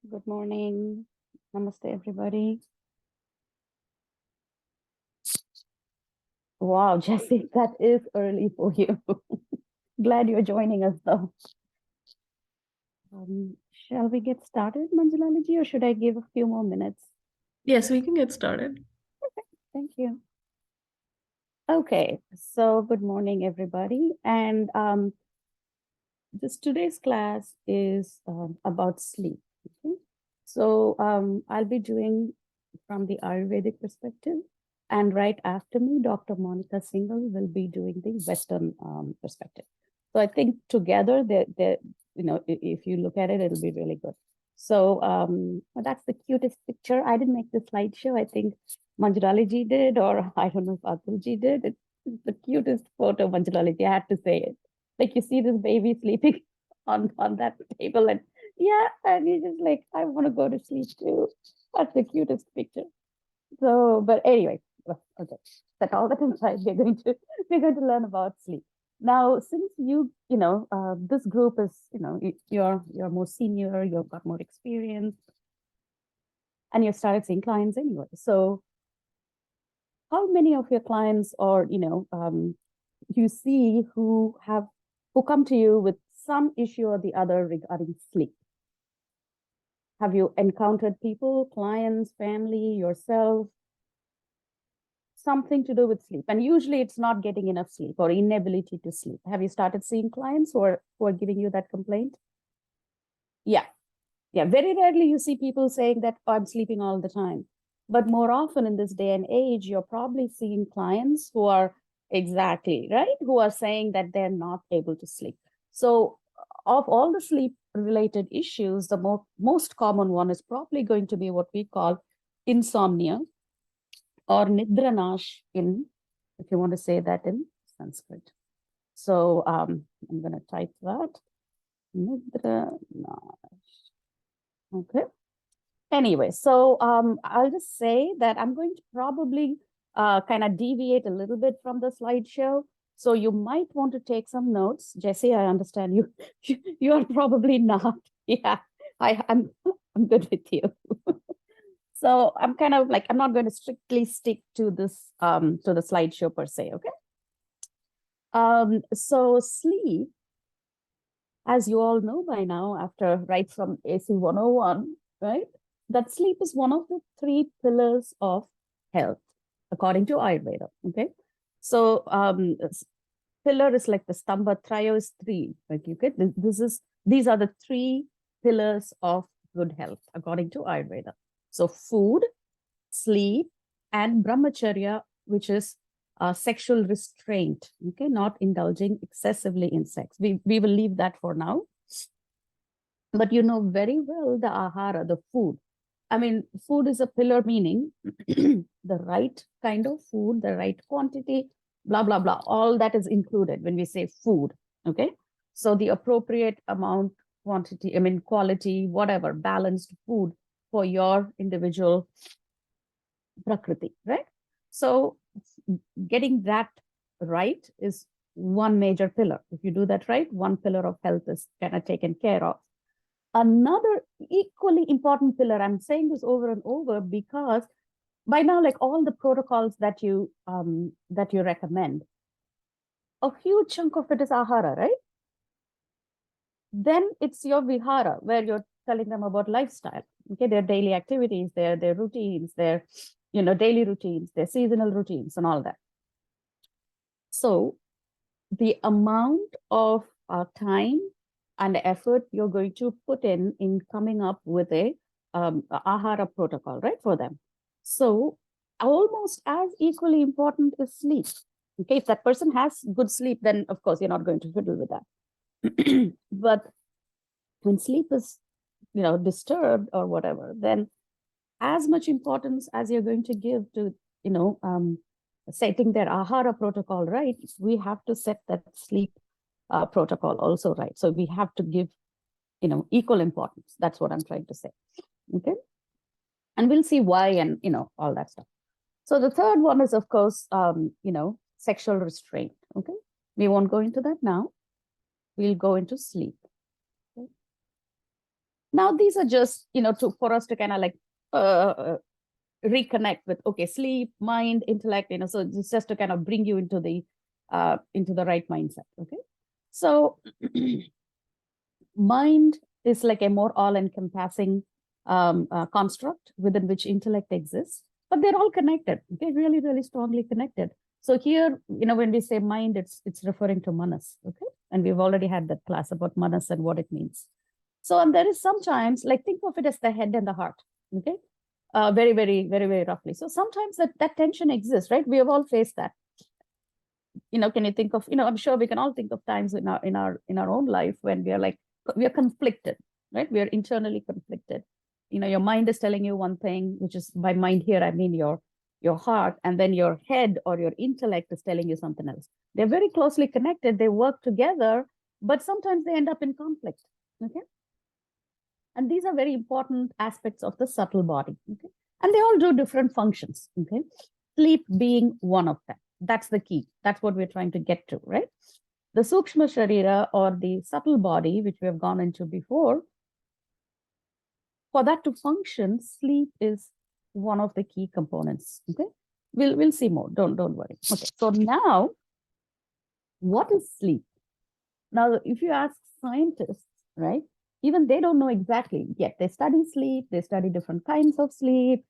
Good morning. Namaste, everybody. Wow, Jesse, that is early for you. Glad you're joining us, though. Shall we get started, Manjulalaji, or should I give a few more minutes? Yes, we can get started. Thank you. Okay, so good morning, everybody. And today's class is about sleep. Okay? So I'll be doing from the Ayurvedic perspective. And right after me, Dr. Monica Singhal will be doing the Western perspective. So I think together, if you look at it, it'll be really good. So well, that's the cutest picture. I didn't make the slideshow. I think Manjulali did, or I don't know if Atulji did. It's the cutest photo, Manjulali. I had to say it. Like you see this baby sleeping on that table, and yeah, and you're just like, I want to go to sleep too. That's the cutest picture. So, but anyway, okay. Set all that aside. We're going to learn about sleep. Now, since this group is, you're more senior, you've got more experience, and you've started seeing clients anyway. So, how many of your clients, or you see who come to you with some issue or the other regarding sleep? Have you encountered people, clients, family, yourself, something to do with sleep? And usually it's not getting enough sleep or inability to sleep. Have you started seeing clients who are giving you that complaint? Yeah. Yeah. Very rarely you see people saying that, oh, I'm sleeping all the time. But more often in this day and age, you're probably seeing clients who are exactly right, who are saying that they're not able to sleep. So, of all the sleep related issues, the most common one is probably going to be what we call insomnia, or nidra-NASH if you want to say that in Sanskrit. So I'm going to type that. Nidra-NASH. Okay. Anyway, so I'll just say that I'm going to probably kind of deviate a little bit from the slideshow. So you might want to take some notes. Jesse, I understand you. You're probably not. Yeah, I'm good with you. So I'm kind of like, I'm not going to strictly stick to this, to the slideshow per se, okay? So sleep, as you all know by now, after right from AC 101, right? That sleep is one of the three pillars of health, according to Ayurveda, okay? So pillar is like the stamba, trayo is three, like you get, these are the three pillars of good health, according to Ayurveda. So food, sleep, and brahmacharya, which is sexual restraint, okay, not indulging excessively in sex. We will leave that for now. But you know very well the ahara, the food. I mean, food is a pillar, meaning the right kind of food, the right quantity, blah, blah, blah. All that is included when we say food, okay? So the appropriate amount, quantity, I mean, quality, whatever, balanced food for your individual prakriti, right? So getting that right is one major pillar. If you do that right, one pillar of health is kind of taken care of. Another equally important pillar, I'm saying this over and over because by now, like all the protocols that you recommend, a huge chunk of it is ahara, right? Then it's your vihara, where you're telling them about lifestyle, okay, their daily activities, their routines, their daily routines, their seasonal routines, and all that. So the amount of time and effort you're going to put in coming up with a ahara protocol, right, for them. So almost as equally important is sleep. Okay, if that person has good sleep, then of course you're not going to fiddle with that. But when sleep is, disturbed or whatever, then as much importance as you're going to give to, setting their ahara protocol right, we have to set that sleep protocol also right. So we have to give, equal importance. That's what I'm trying to say. Okay. And we'll see why and, all that stuff. So the third one is, of course, sexual restraint. Okay. We won't go into that now. We'll go into sleep. Okay? Now, these are just, for us to kind of like reconnect with, okay, sleep, mind, intellect, so it's just to kind of bring you into the right mindset. Okay. So mind is like a more all-encompassing construct within which intellect exists, but they're all connected. Okay, really, really strongly connected. So here, when we say mind, it's referring to manas. Okay, and we've already had that class about manas and what it means. So, and there is sometimes, like, think of it as the head and the heart. Okay, very, very, very, very roughly. So sometimes that tension exists, right? We have all faced that. Can you think of, I'm sure we can all think of times in our own life when we are conflicted, right? We are internally conflicted. Your mind is telling you one thing, which is, by mind here, I mean your heart, and then your head or your intellect is telling you something else. They're very closely connected. They work together, but sometimes they end up in conflict. Okay. And these are very important aspects of the subtle body. Okay. And they all do different functions. Okay. Sleep being one of them. That's the key. That's what we're trying to get to, right? The Sukshma Sharira, or the subtle body, which we have gone into before, for that to function, sleep is one of the key components. Okay. We'll see more. Don't worry. Okay. So now, what is sleep? Now, if you ask scientists, right, even they don't know exactly yet. They study sleep, they study different kinds of sleep,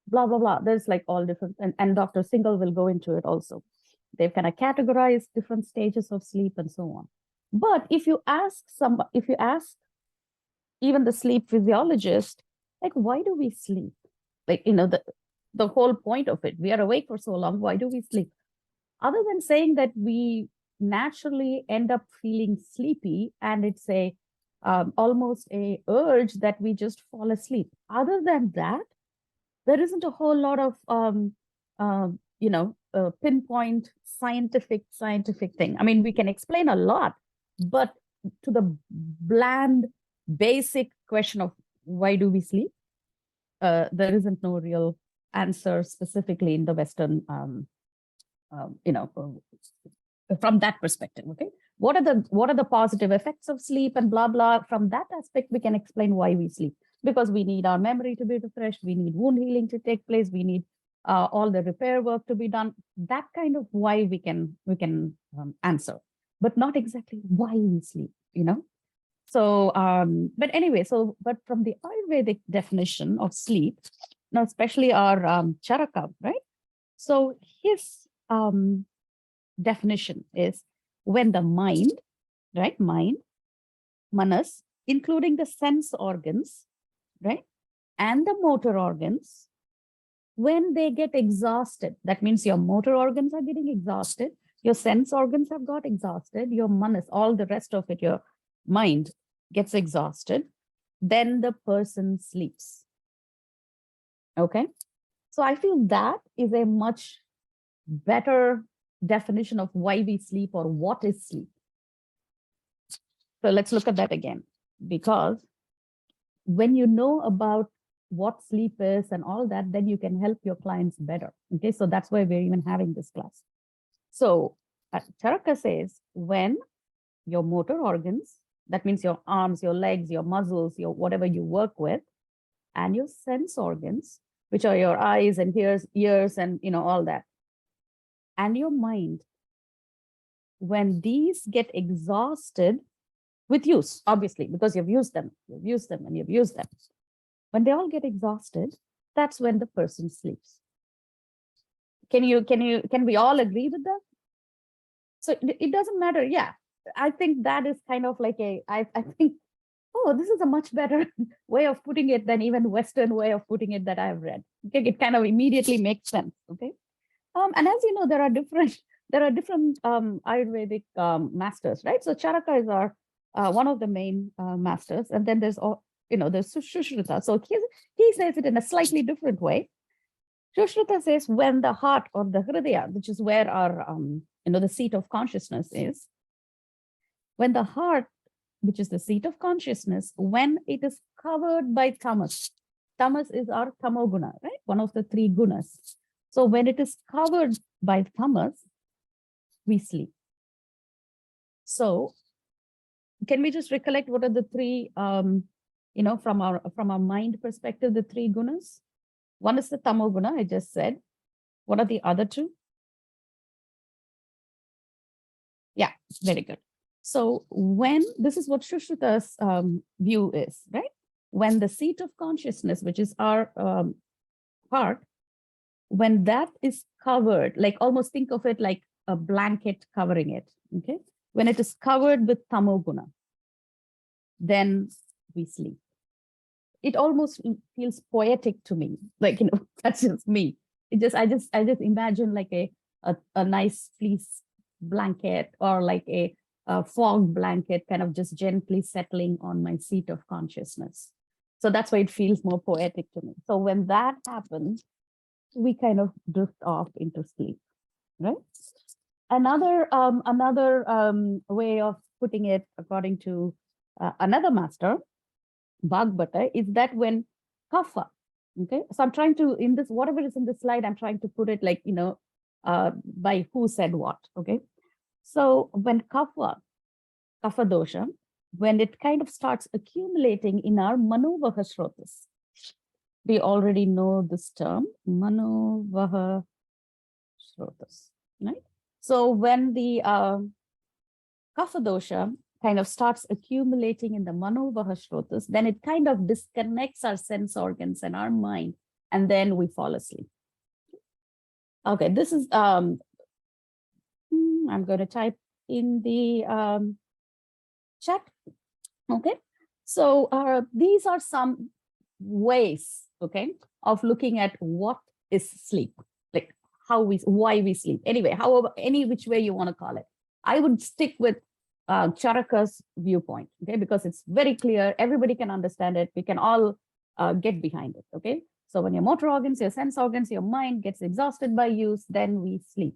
blah, blah, blah. There's like all different, and Dr. Singhal will go into it also. They've kind of categorized different stages of sleep and so on. But if you ask even the sleep physiologist, like, why do we sleep? Like, the whole point of it, we are awake for so long, why do we sleep? Other than saying that we naturally end up feeling sleepy, and it's almost a urge that we just fall asleep. Other than that, there isn't a whole lot of pinpoint scientific thing. I mean, we can explain a lot, but to the bland, basic question of why do we sleep, there isn't no real answer specifically in the Western, from that perspective. Okay, what are the positive effects of sleep and blah blah. From that aspect, we can explain why we sleep, because we need our memory to be refreshed, we need wound healing to take place, we need all the repair work to be done. That kind of why we can answer, but not exactly why we sleep. So but anyway, but from the Ayurvedic definition of sleep, now especially our Charaka, right? So his definition is when the mind, right? Mind, manas, including the sense organs, right? And the motor organs, when they get exhausted, that means your motor organs are getting exhausted, your sense organs have got exhausted, your manas, all the rest of it, your mind gets exhausted, then the person sleeps. Okay. So I feel that is a much better definition of why we sleep, or what is sleep. So let's look at that again, because when you know about what sleep is and all that, then you can help your clients better. Okay, so that's why we're even having this class. So Charaka says, when your motor organs, that means your arms, your legs, your muscles, your whatever you work with, and your sense organs, which are your eyes and ears and all that, and your mind, when these get exhausted with use, obviously, because you've used them, when they all get exhausted, that's when the person sleeps. Can we all agree with that? So it doesn't matter. Yeah, I think that is kind of like I think, oh, this is a much better way of putting it than even Western way of putting it that I've read. Okay, it kind of immediately makes sense. Okay, and as you know, there are different Ayurvedic masters, right? So Charaka is our one of the main masters, and then there's there's Sushruta. So he says it in a slightly different way. Sushruta says when the heart, or the hridaya, which is where our the seat of consciousness is, when the heart, which is the seat of consciousness, when it is covered by tamas. Tamas is our tamoguna, right? One of the three gunas. So when it is covered by tamas, we sleep. So can we just recollect what are the three from our mind perspective, the three gunas. One is the tamo guna, I just said. What are the other two? Yeah, very good. So when this is what Shushruta's view is, right? When the seat of consciousness, which is our heart, when that is covered, like almost think of it like a blanket covering it, okay? When it is covered with tamoguna, then we sleep. It almost feels poetic to me, like, that's just me. I just imagine like a nice fleece blanket or like a fog blanket kind of just gently settling on my seat of consciousness. So that's why it feels more poetic to me. So when that happens, we kind of drift off into sleep, right? Another way of putting it, according to another master, Bhagavata, is that when kapha, okay? So I'm trying to, in this, whatever is in this slide, I'm trying to put it like, by who said what, okay? So when kapha dosha, when it kind of starts accumulating in our manovaha shrotas, we already know this term, manovaha shrotas, right? So when the kapha dosha kind of starts accumulating in the manovaha shrotas, then it kind of disconnects our sense organs and our mind, and then we fall asleep. Okay, this is, I'm going to type in the chat. Okay, so these are some ways, okay, of looking at what is sleep, like why we sleep. Anyway, however, any which way you want to call it. I would stick with Charaka's viewpoint, okay, because it's very clear, everybody can understand it, we can all get behind it, okay? So when your motor organs, your sense organs, your mind gets exhausted by use, then we sleep.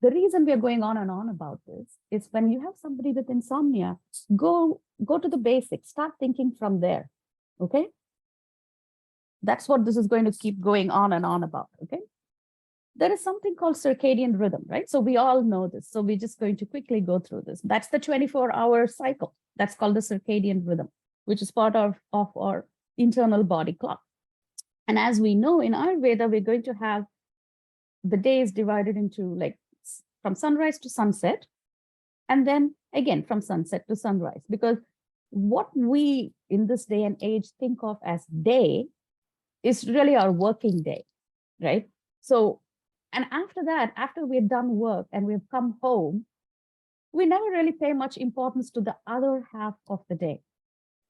The reason we are going on and on about this is when you have somebody with insomnia, go to the basics, start thinking from there, okay? That's what this is going to keep going on and on about, okay? There is something called circadian rhythm, right? So we all know this. So we're just going to quickly go through this. That's the 24-hour cycle. That's called the circadian rhythm, which is part of our internal body clock. And as we know in Ayurveda, we're going to have the days divided into like from sunrise to sunset, and then again from sunset to sunrise, because what we in this day and age think of as day is really our working day, right? So, and after that, after we're done work and we've come home, we never really pay much importance to the other half of the day,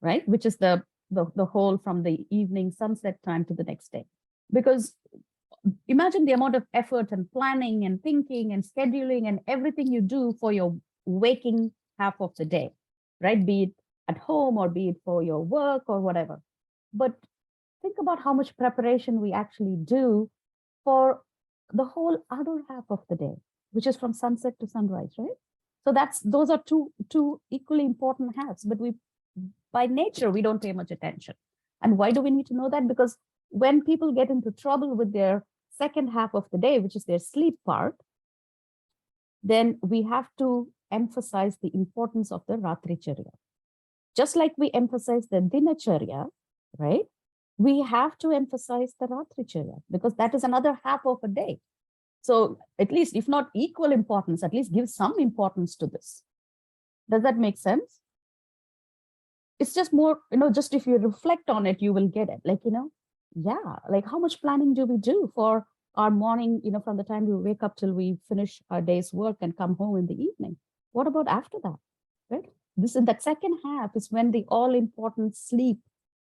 right? Which is the whole from the evening sunset time to the next day. Because imagine the amount of effort and planning and thinking and scheduling and everything you do for your waking half of the day, right? Be it at home or be it for your work or whatever. But think about how much preparation we actually do for the whole other half of the day, which is from sunset to sunrise, right? So those are two equally important halves, but by nature, we don't pay much attention. And why do we need to know that? Because when people get into trouble with their second half of the day, which is their sleep part, then we have to emphasize the importance of the Ratricharya. Just like we emphasize the Dinacharya, right? We have to emphasize the Ratricharya because that is another half of a day. So at least, if not equal importance, at least give some importance to this. Does that make sense? It's just more, just if you reflect on it, you will get it. Like, yeah, like how much planning do we do for our morning, from the time we wake up till we finish our day's work and come home in the evening? What about after that, right? This in that second half is when the all-important sleep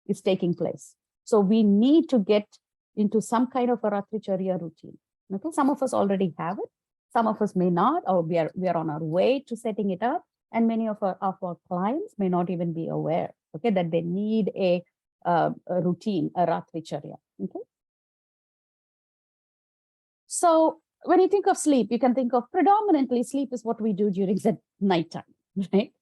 is taking place. So we need to get into some kind of a Ratricharya routine. Okay, some of us already have it, some of us may not, or we are on our way to setting it up, and many of our clients may not even be aware, okay, that they need a routine, a Ratricharya. Okay. So when you think of sleep, you can think of predominantly sleep is what we do during the nighttime, right?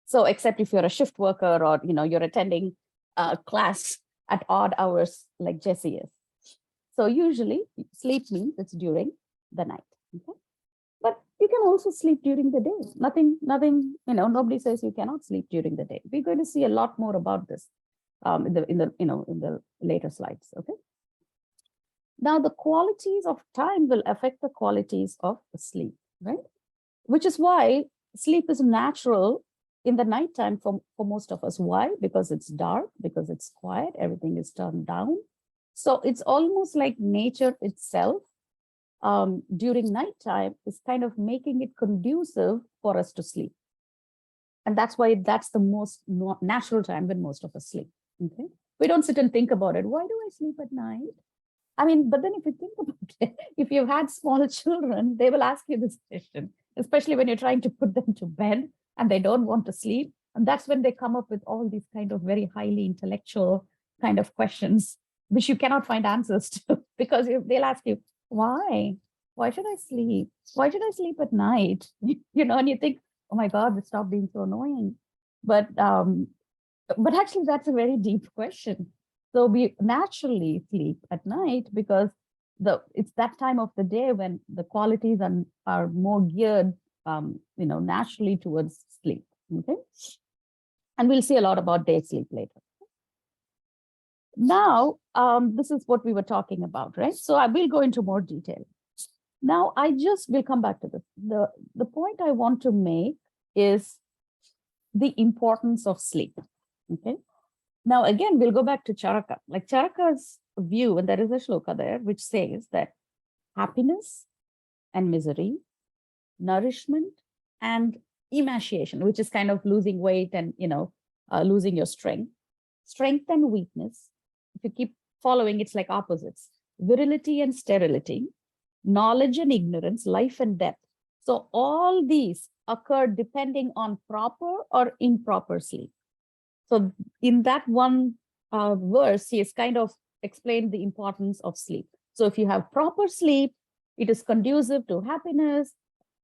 So except if you're a shift worker or you're attending a class at odd hours like Jessie is. So usually sleep means it's during the night. Okay? But you can also sleep during the day. Nothing, nobody says you cannot sleep during the day. We're going to see a lot more about this. in the later slides. Okay. Now the qualities of time will affect the qualities of sleep, right? Which is why sleep is natural in the nighttime for most of us. Why? Because it's dark, because it's quiet, everything is turned down. So it's almost like nature itself during nighttime is kind of making it conducive for us to sleep. And that's why that's the most natural time when most of us sleep. Okay. We don't sit and think about it. Why do I sleep at night? I mean, but then if you think about it, if you've had small children, they will ask you this question, especially when you're trying to put them to bed and they don't want to sleep. And that's when they come up with all these kind of very highly intellectual kind of questions, which you cannot find answers to, because they'll ask you, why? Why should I sleep? Why should I sleep at night? And you think, oh my God, stop being so annoying. But actually, that's a very deep question. So we naturally sleep at night because it's that time of the day when the qualities are more geared, naturally towards sleep. Okay, and we'll see a lot about day sleep later. Now, this is what we were talking about, right? So I will go into more detail. Now, we'll come back to this. The point I want to make is the importance of sleep. Okay. Now, again, we'll go back to Charaka. Like Charaka's view, and there is a shloka there, which says that happiness and misery, nourishment and emaciation, which is kind of losing weight and, losing your strength and weakness. If you keep following, it's like opposites: virility and sterility, knowledge and ignorance, life and death. So all these occur depending on proper or improper sleep. So in that one verse, he has kind of explained the importance of sleep. So if you have proper sleep, it is conducive to happiness,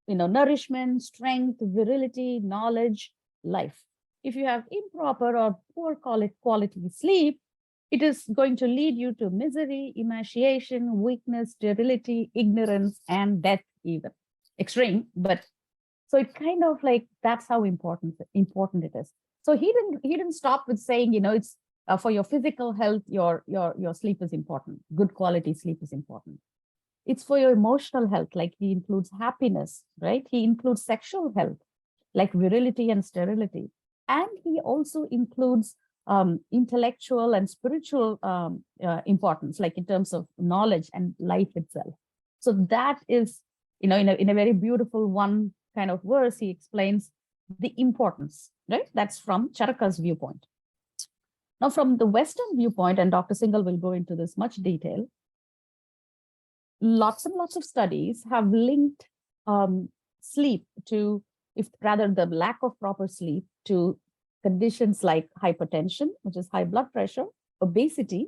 nourishment, strength, virility, knowledge, life. If you have improper or poor quality sleep, it is going to lead you to misery, emaciation, weakness, sterility, ignorance, and death even. Extreme, but so it kind of like, that's how important it is. So he didn't stop with saying, it's for your physical health, your sleep is important. Good quality sleep is important. It's for your emotional health, like he includes happiness, right? He includes sexual health, like virility and sterility. And he also includes intellectual and spiritual importance, like in terms of knowledge and life itself. So that is, in a very beautiful one kind of verse, he explains the importance, right? That's from Charaka's viewpoint. Now, from the Western viewpoint, and Dr. Singhal will go into this much detail, lots and lots of studies have linked sleep to, the lack of proper sleep to conditions like hypertension, which is high blood pressure, obesity,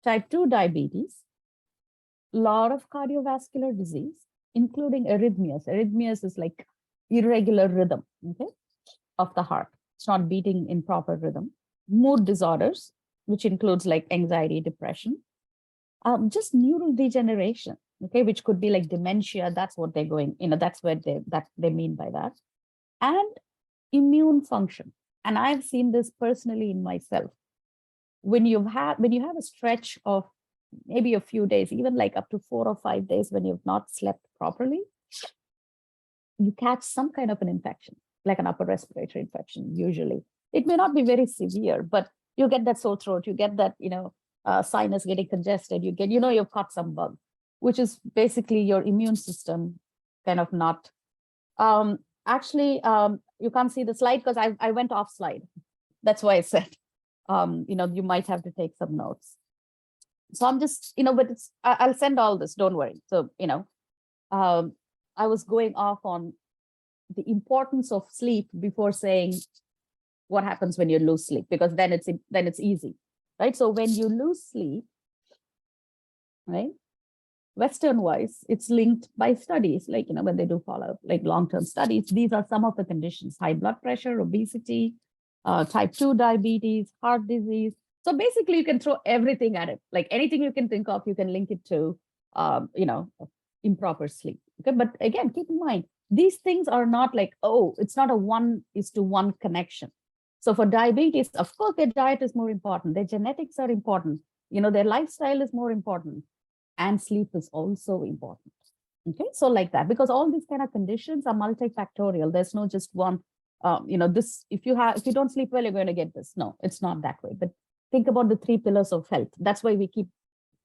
type 2 diabetes, a lot of cardiovascular disease, including arrhythmias. Arrhythmias is like irregular rhythm, okay, of the heart. It's not beating in proper rhythm. Mood disorders, which includes like anxiety, depression, just neural degeneration, okay, which could be like dementia. That's what they're going, that's what they mean by that. And immune function. And I've seen this personally in myself. When you have a stretch of maybe a few days, even like up to 4 or 5 days when you've not slept properly, you catch some kind of an infection, like an upper respiratory infection, usually. It may not be very severe, but you get that sore throat, you get that, sinus getting congested, you get, you've caught some bug, which is basically your immune system kind of not. Actually, you can't see the slide because I went off slide. That's why I said, you might have to take some notes. So I'm just, but I'll send all this, don't worry. So, I was going off on the importance of sleep before saying what happens when you lose sleep, because then it's easy, right? So when you lose sleep, right, Western wise, it's linked by studies, like, when they do follow like long-term studies, these are some of the conditions: high blood pressure, obesity, type 2 diabetes, heart disease. So basically you can throw everything at it, like anything you can think of, you can link it to, improper sleep. Okay, but again, keep in mind, these things are not like, oh, it's not a 1:1 connection. So for diabetes, of course, their diet is more important. Their genetics are important. Their lifestyle is more important. And sleep is also important. Okay, so like that, because all these kind of conditions are multifactorial. There's no just one, this, if you don't sleep well, you're going to get this. No, it's not that way. But think about the 3 pillars of health. That's why we keep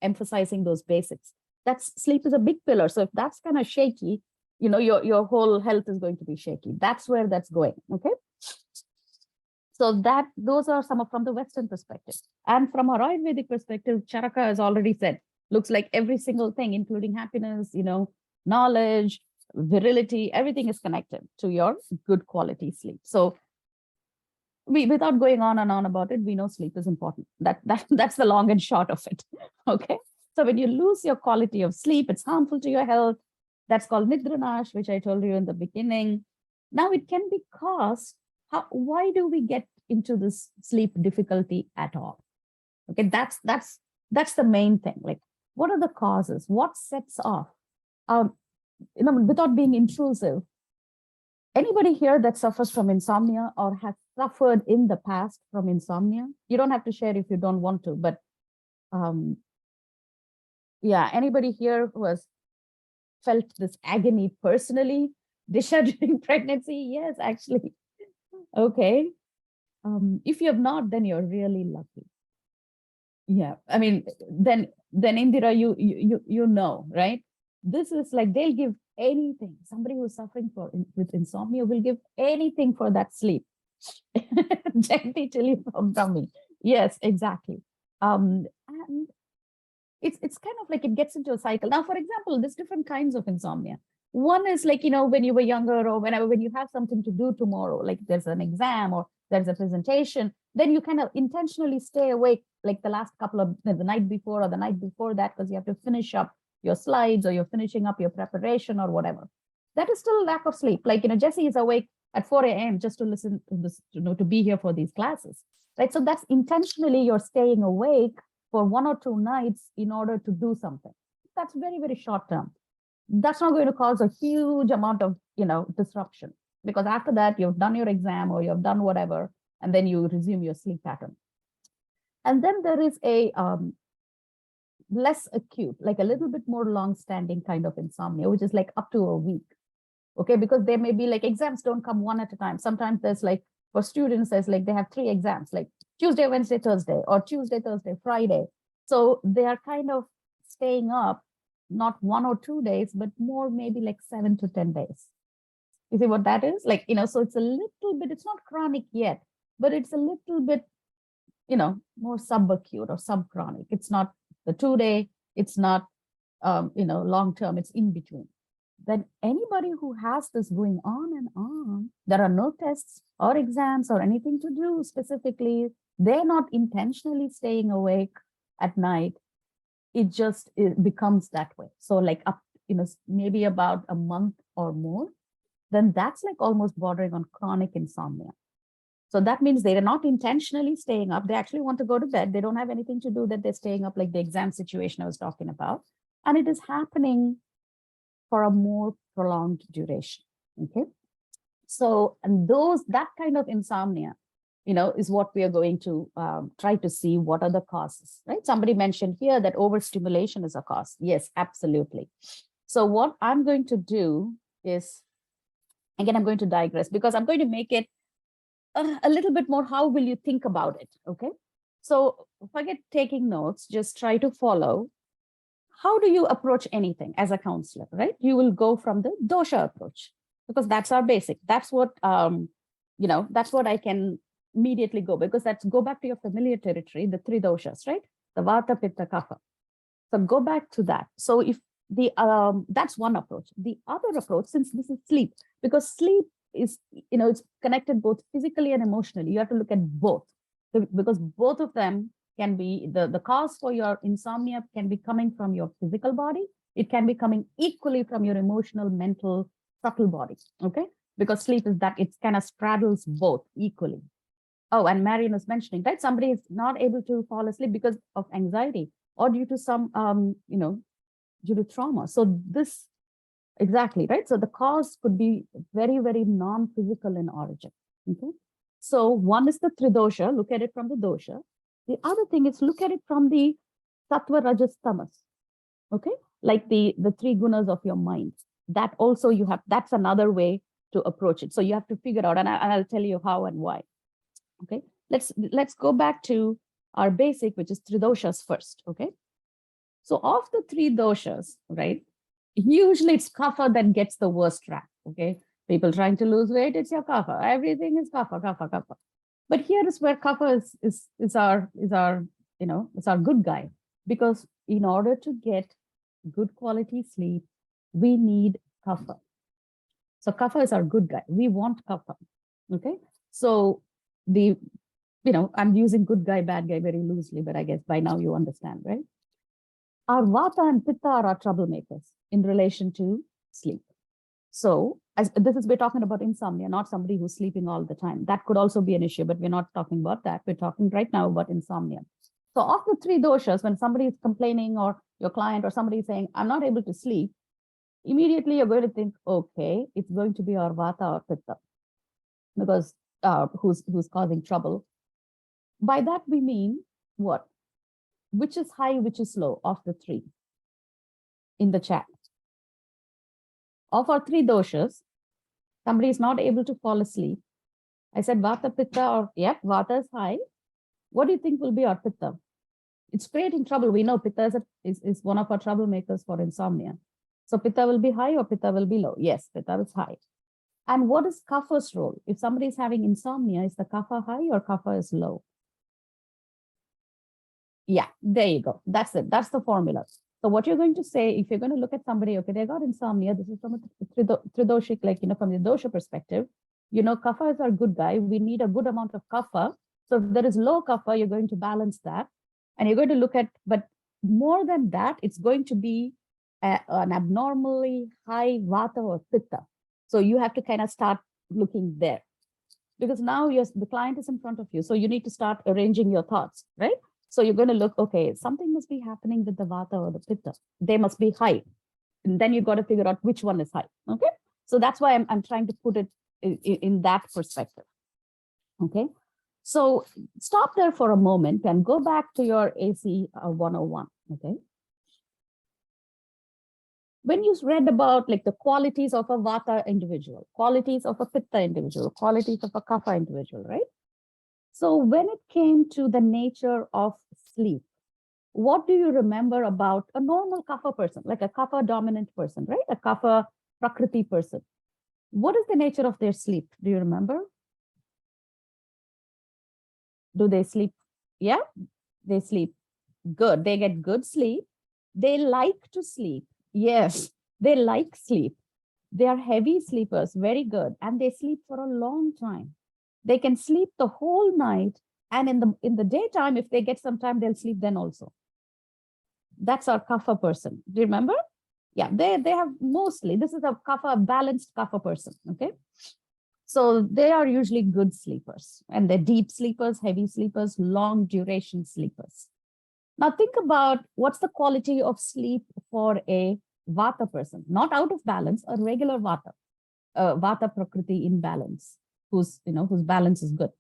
emphasizing those basics. Sleep is a big pillar. So if that's kind of shaky, your whole health is going to be shaky. That's where that's going. Okay. So those are some from the Western perspective. And from our Ayurvedic perspective, Charaka has already said, looks like every single thing, including happiness, knowledge, virility, everything is connected to your good quality sleep. So without going on and on about it, we know sleep is important. That's the long and short of it. Okay. So when you lose your quality of sleep, it's harmful to your health. That's called nidra-NASH, which I told you in the beginning. Now it can be caused. Why do we get into this sleep difficulty at all? Okay, that's the main thing. Like, what are the causes? What sets off? Without being intrusive, anybody here that suffers from insomnia or has suffered in the past from insomnia? You don't have to share if you don't want to, but yeah, anybody here who has felt this agony personally, discharge during pregnancy? Yes, actually. Okay. If you have not, then you're really lucky. Yeah, I mean, then Indira, you know, right? This is like they'll give anything. Somebody who's suffering with insomnia will give anything for that sleep. Gently till you from me. Yes, exactly. And it's kind of like it gets into a cycle. Now, for example, there's different kinds of insomnia. One is like, when you were younger or when you have something to do tomorrow, like there's an exam or there's a presentation, then you kind of intentionally stay awake like the last couple of the night before or the night before that, because you have to finish up your slides or you're finishing up your preparation or whatever. That is still lack of sleep. Like, Jesse is awake at 4 a.m. just to listen to this, to be here for these classes, right? So that's intentionally you're staying awake for 1 or 2 nights in order to do something. That's very, very short term. That's not going to cause a huge amount of, disruption, because after that you've done your exam or you've done whatever, and then you resume your sleep pattern. And then there is a less acute, like a little bit more long-standing kind of insomnia, which is like up to a week. Okay, because there may be like exams don't come one at a time. Sometimes there's like, for students, there's like they have 3 exams, like Tuesday, Wednesday, Thursday, or Tuesday, Thursday, Friday. So they are kind of staying up, not 1 or 2 days, but more maybe like 7 to 10 days. You see what that is? Like, so it's a little bit, it's not chronic yet, but it's a little bit, more subacute or subchronic. It's not the 2-day, it's not, long-term, it's in between. Then anybody who has this going on and on, there are no tests or exams or anything to do specifically, they're not intentionally staying awake at night. It becomes that way. So like up, maybe about a month or more, then that's like almost bordering on chronic insomnia. So that means they're not intentionally staying up. They actually want to go to bed. They don't have anything to do that they're staying up, like the exam situation I was talking about. And it is happening for a more prolonged duration. Okay. So, and that kind of insomnia, is what we are going to try to see what are the causes, right? Somebody mentioned here that overstimulation is a cause. Yes, absolutely. So what I'm going to do is, again, I'm going to digress because I'm going to make it a little bit more, how will you think about it? Okay. So forget taking notes, just try to follow. How do you approach anything as a counselor, right? You will go from the dosha approach because that's our basic. That's what, that's what I can immediately go, because go back to your familiar territory, the 3 doshas, right? The vata, pitta, kapha. So go back to that. So if that's one approach. The other approach, since this is sleep, because sleep is, it's connected both physically and emotionally. You have to look at both, because both of them can be, the cause for your insomnia can be coming from your physical body. It can be coming equally from your emotional, mental, subtle body. Okay. Because sleep is that it kind of straddles both equally. Oh, and Marion was mentioning, right? Somebody is not able to fall asleep because of anxiety or due to some, due to trauma. So this, exactly, right? So the cause could be very, very non-physical in origin. Okay. So one is the tridosha, look at it from the dosha. The other thing is look at it from the sattva, rajas, tamas. Okay, like the three gunas of your mind. That also you have, that's another way to approach it. So you have to figure out, and I'll tell you how and why. Okay, let's go back to our basic, which is tridoshas first. Okay, so of the three doshas, right, usually it's kapha that gets the worst rap. Okay, people trying to lose weight, it's your kapha. Everything is kapha, kapha, kapha. But here is where kapha is our it's our good guy, because in order to get good quality sleep, we need kapha. So kapha is our good guy. We want kapha. Okay, so the I'm using good guy, bad guy very loosely, but I guess by now you understand, right? Our vata and pitta are our troublemakers in relation to sleep. So as this is, we're talking about insomnia, not somebody who's sleeping all the time. That could also be an issue, but we're not talking about that. We're talking right now about insomnia. So of the three doshas, when somebody is complaining, or your client or somebody is saying, I'm not able to sleep, immediately you're going to think, okay, it's going to be our vata or pitta, because who's causing trouble. By that we mean what? Which is high, which is low of the three in the chat. Of our three doshas, somebody is not able to fall asleep. I said vata, pitta, or yep, vata is high. What do you think will be our pitta? It's creating trouble. We know pitta is one of our troublemakers for insomnia. So pitta will be high or pitta will be low? Yes, pitta is high. And what is kapha's role? If somebody is having insomnia, is the kapha high or kapha is low? Yeah, there you go. That's it. That's the formula. So what you're going to say, if you're going to look at somebody, okay, they got insomnia, this is from a tridoshic, like, from the dosha perspective, kapha is our good guy. We need a good amount of kapha. So if there is low kapha, you're going to balance that. And you're going to look at, but more than that, it's going to be an abnormally high vata or pitta. So you have to kind of start looking there, because now the client is in front of you. So you need to start arranging your thoughts, right? So you're going to look, okay, something must be happening with the vata or the pitta. They must be high. And then you've got to figure out which one is high. Okay. So that's why I'm trying to put it in that perspective. Okay. So stop there for a moment and go back to your AC 101. Okay. When you read about like the qualities of a vata individual, qualities of a pitta individual, qualities of a kapha individual, right? So when it came to the nature of sleep, what do you remember about a normal kapha person, like a kapha dominant person, right? A kapha prakriti person. What is the nature of their sleep? Do you remember? Do they sleep? Yeah, they sleep good. They get good sleep. They like to sleep. Yes, they like sleep. They are heavy sleepers, very good. And they sleep for a long time. They can sleep the whole night. And in the daytime, if they get some time, they'll sleep then also. That's our kapha person. Do you remember? Yeah, they have mostly, this is a balanced kapha person, okay? So they are usually good sleepers, and they're deep sleepers, heavy sleepers, long duration sleepers. Now think about what's the quality of sleep for a vata person, not out of balance, a regular vata, vata prakriti in balance, whose balance is good.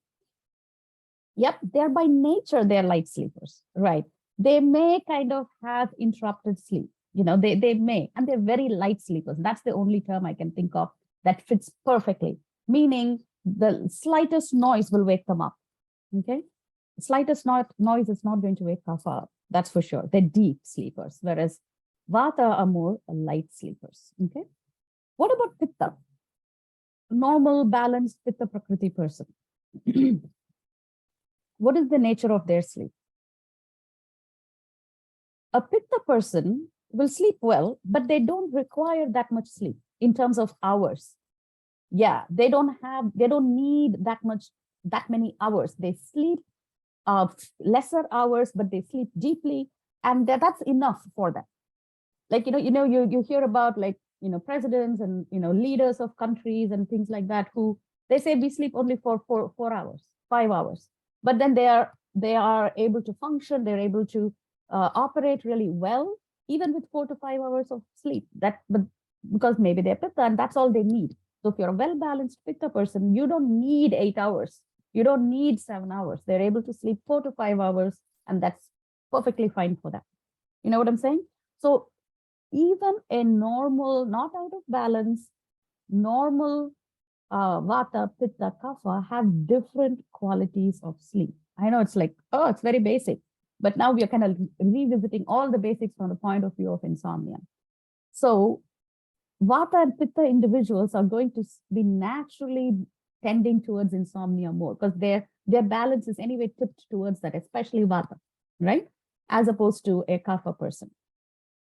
Yep, they're by nature, they're light sleepers, right? They may kind of have interrupted sleep, they may, and they're very light sleepers. That's the only term I can think of that fits perfectly, meaning the slightest noise will wake them up, okay? Slightest noise is not going to wake kapha up, that's for sure. They're deep sleepers, whereas vata are more light sleepers, okay? What about pitta? Normal, balanced pitta prakriti person. What is the nature of their sleep? A pitta person will sleep well, but they don't require that much sleep in terms of hours. Yeah, they don't need that many hours. They sleep lesser hours, but they sleep deeply, and that's enough for them. Like, you hear about like, presidents and, leaders of countries and things like that, who they say we sleep only for 4 hours, 5 hours, but then they are able to function. They're able to operate really well, even with 4 to 5 hours of sleep. But because maybe they're pitta and that's all they need. So if you're a well-balanced pitta person, you don't need 8 hours You don't need 7 hours. They're able to sleep 4 to 5 hours, and that's perfectly fine for them. You know what I'm saying? So even a normal, not out of balance, normal vata, pitta, kapha have different qualities of sleep. I know it's like, oh, it's very basic, but now we are kind of revisiting all the basics from the point of view of insomnia. So vata and pitta individuals are going to be naturally tending towards insomnia more because their balance is anyway tipped towards that, especially vata, right? As opposed to a kapha person.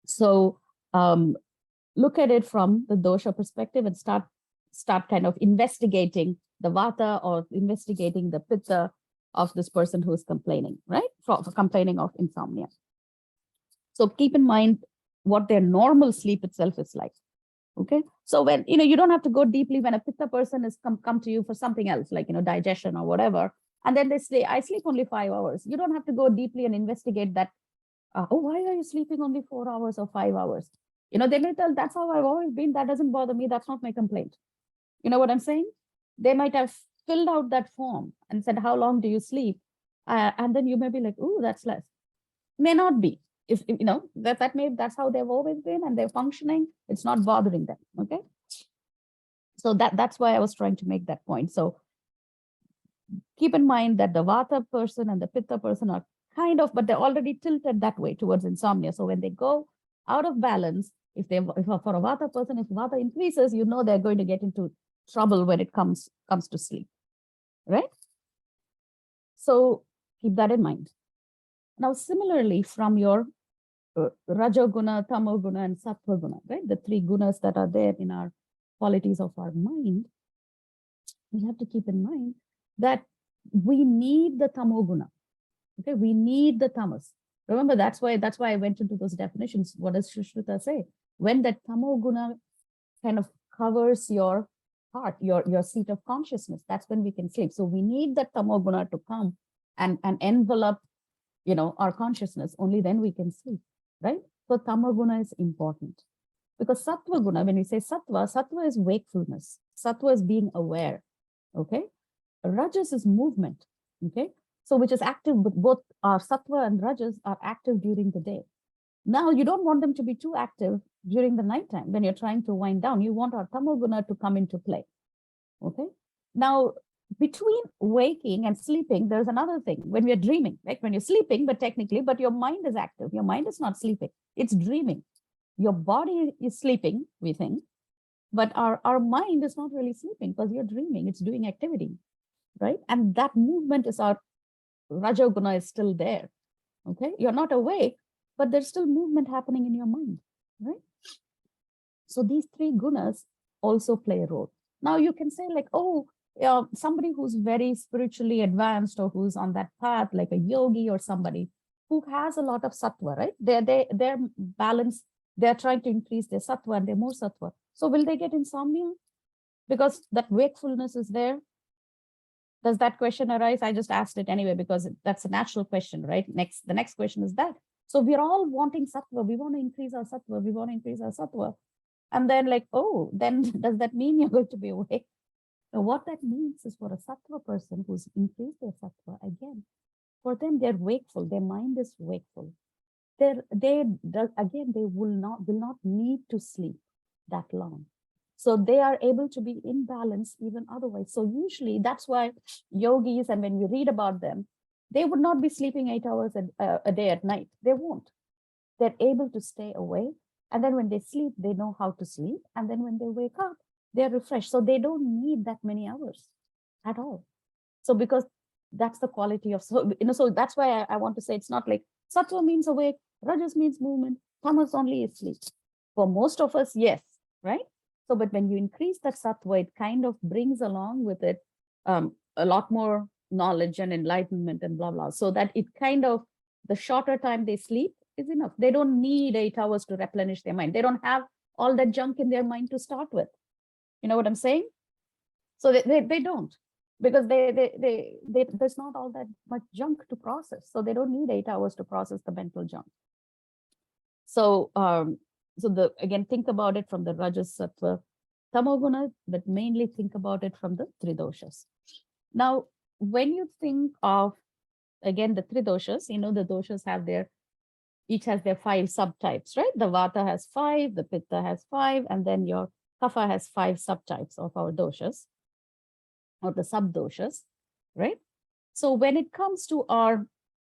So look at it from the dosha perspective and start kind of investigating the vata or investigating the pitta of this person who is complaining, right? For complaining of insomnia. So keep in mind what their normal sleep itself is like. Okay. So when, you don't have to go deeply when a pitta person is come to you for something else, like, digestion or whatever. And then they say, I sleep only 5 hours. You don't have to go deeply and investigate that. Oh, why are you sleeping only 4 hours or 5 hours? They may tell, that's how I've always been. That doesn't bother me. That's not my complaint. You know what I'm saying? They might have filled out that form and said, how long do you sleep? And then you may be like, oh, that's less. May not be. If that's how they've always been and they're functioning, it's not bothering them. Okay. So that's why I was trying to make that point. So keep in mind that the vata person and the pitta person are kind of, but they're already tilted that way towards insomnia. So when they go out of balance, if for a vata person, if vata increases, they're going to get into trouble when it comes to sleep, right? So keep that in mind. Now, similarly, from your Rajoguna, Tamoguna, and Sattva-guna, right? The 3 gunas that are there in our qualities of our mind, we have to keep in mind that we need the Tamoguna. Okay, we need the tamas. Remember, that's why I went into those definitions. What does Sushruta say? When that Tamoguna kind of covers your heart, your seat of consciousness, that's when we can sleep. So we need that Tamoguna to come and envelop, our consciousness. Only then we can sleep, right? So Tamoguna is important because Sattva Guna, when we say Sattva is wakefulness. Sattva is being aware, okay? Rajas is movement, okay? So which is active, but both our Sattva and Rajas are active during the day. Now, you don't want them to be too active during the nighttime when you're trying to wind down. You want our Tamoguna to come into play, okay? Now, between waking and sleeping, there's another thing. When we're dreaming, right? When you're sleeping, but your mind is active. Your mind is not sleeping. It's dreaming. Your body is sleeping, we think, but our mind is not really sleeping because you're dreaming. It's doing activity, right? And that movement is our Rajoguna is still there, okay? You're not awake, but there's still movement happening in your mind, right? So these 3 gunas also play a role. Now you can say like, oh, somebody who's very spiritually advanced or who's on that path, like a yogi or somebody who has a lot of sattva, right? They're balanced. They're trying to increase their sattva and they're more sattva. So will they get insomnia? Because that wakefulness is there. Does that question arise? I just asked it anyway, because that's a natural question, right? The next question is that. So we're all wanting sattva. We want to increase our sattva. We want to increase our sattva. And then like, oh, then does that mean you're going to be awake? So what that means is for a sattva person who's increased their sattva, again, for them, they're wakeful. Their mind is wakeful. They will not need to sleep that long. So they are able to be in balance even otherwise. So usually that's why yogis, and when we read about them, they would not be sleeping 8 hours a day at night. They won't. They're able to stay awake. And then when they sleep, they know how to sleep. And then when they wake up, they're refreshed. So they don't need that many hours at all. So because that's the quality of, so that's why I want to say it's not like sattva means awake, rajas means movement, tamas only is sleep. For most of us, yes, right? So, but when you increase that sattva, it kind of brings along with it a lot more knowledge and enlightenment and blah, blah. So that it kind of, the shorter time they sleep is enough. They don't need 8 hours to replenish their mind. They don't have all that junk in their mind to start with. You know what I'm saying? So they don't, because there's not all that much junk to process. So they don't need 8 hours to process the mental junk. So, again, think about it from the Rajas, Sattva, Tamoguna, but mainly think about it from the 3 doshas. Now, when you think of, again, the three doshas, the doshas have each has their 5 subtypes, right? The vata has 5, the pitta has 5, and then your kapha has 5 subtypes of our doshas or the sub-doshas, right? So when it comes to our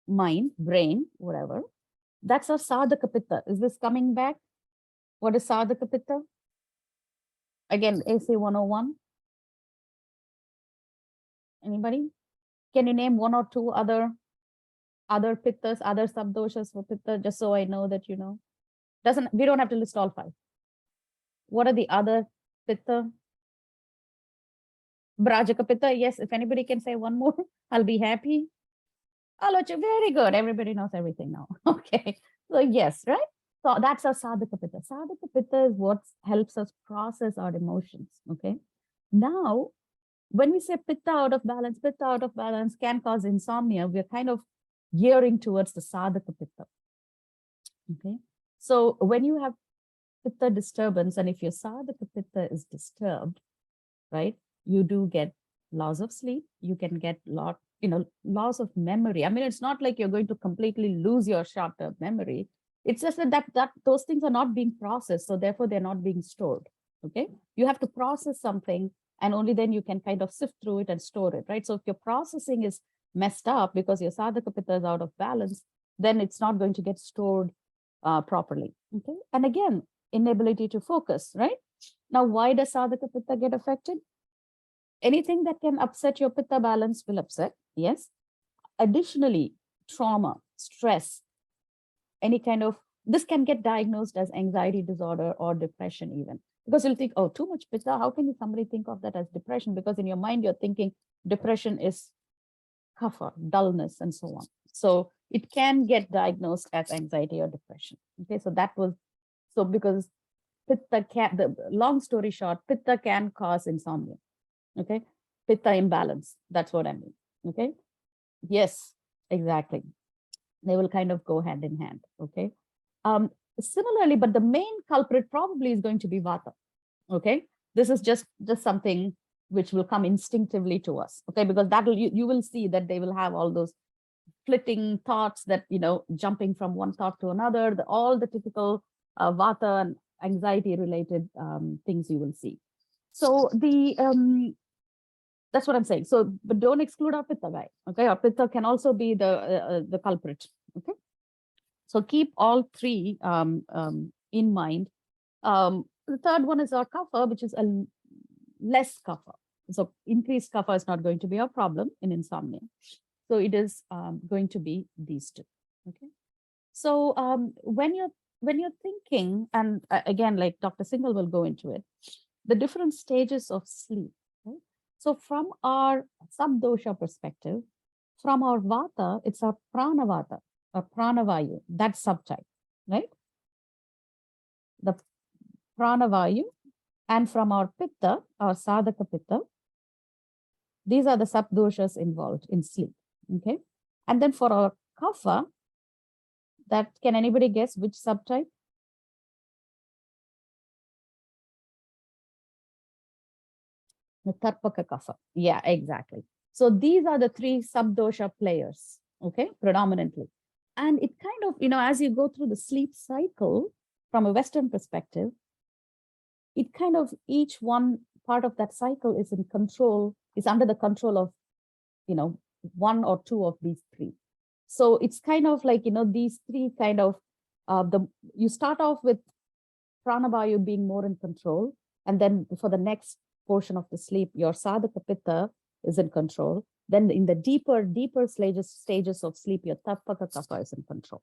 mind, brain, whatever, that's our sadhaka pitta. Is this coming back? What is sadhaka pitta? Again, AC 101. Anybody? Can you name 1 or 2 other pittas, other sub-doshas for pitta, just so I know that you know? We don't have to list all 5. What are the other pitta? Brajaka pitta, yes, if anybody can say 1 more, I'll be happy. Alocha, very good. Everybody knows everything now. Okay, so yes, right? So that's our sadhaka pitta. Sadhaka pitta is what helps us process our emotions, okay? Now, when we say pitta out of balance can cause insomnia, we're kind of gearing towards the sadhaka pitta, okay? So when you have pitta disturbance, and if your sadhaka pitta is disturbed, right, you do get loss of sleep, you can get loss of memory. I mean, it's not like you're going to completely lose your short-term memory. It's just that those things are not being processed, so therefore they're not being stored, okay? You have to process something, and only then you can kind of sift through it and store it, right? So if your processing is messed up because your sadhaka pitta is out of balance, then it's not going to get stored properly, okay? And again, inability to focus, right? Now, why does sadhaka pitta get affected? Anything that can upset your pitta balance will upset, yes. Additionally, trauma, stress, any kind of, this can get diagnosed as anxiety disorder or depression even. Because you'll think, oh, too much pitta, how can somebody think of that as depression? Because in your mind, you're thinking depression is kapha, dullness, and so on. So it can get diagnosed as anxiety or depression, okay? So that was, so because pitta the long story short, pitta can cause insomnia. Okay, pitta imbalance, that's what I mean, okay? Yes, exactly. They will kind of go hand in hand, okay? Similarly, but the main culprit probably is going to be vata, okay? This is just something which will come instinctively to us, okay? Because that will, you will see that they will have all those flitting thoughts that, jumping from one thought to another, all the typical vata and anxiety related things you will see. So that's what I'm saying. So, but don't exclude our pitta guy, okay? Our pitta can also be the culprit, okay? So keep all 3 in mind. The third one is our kapha, which is a less kapha. So increased kapha is not going to be a problem in insomnia. So it is going to be these 2, okay? So when you're thinking, and again, like Dr. Singhal will go into it, the different stages of sleep, right? So from our sub-dosha perspective, from our vata, it's our pranavata, or pranavayu, that subtype, right? The pranavayu, and from our pitta, our sadhaka pitta, these are the sub-doshas involved in sleep, okay? And then for our kapha, that, can anybody guess which subtype? The tarpaka kapha. Yeah, exactly. So these are the 3 sub-dosha players, okay, predominantly. And it kind of, as you go through the sleep cycle from a Western perspective, it kind of, each one part of that cycle is in control, is under the control of, 1 or 2 of these 3. So it's kind of like, these 3 kind of, you start off with pranavayu being more in control. And then for the next portion of the sleep, your sadhaka pitta is in control. Then in the deeper stages of sleep, your tarpaka kapha is in control.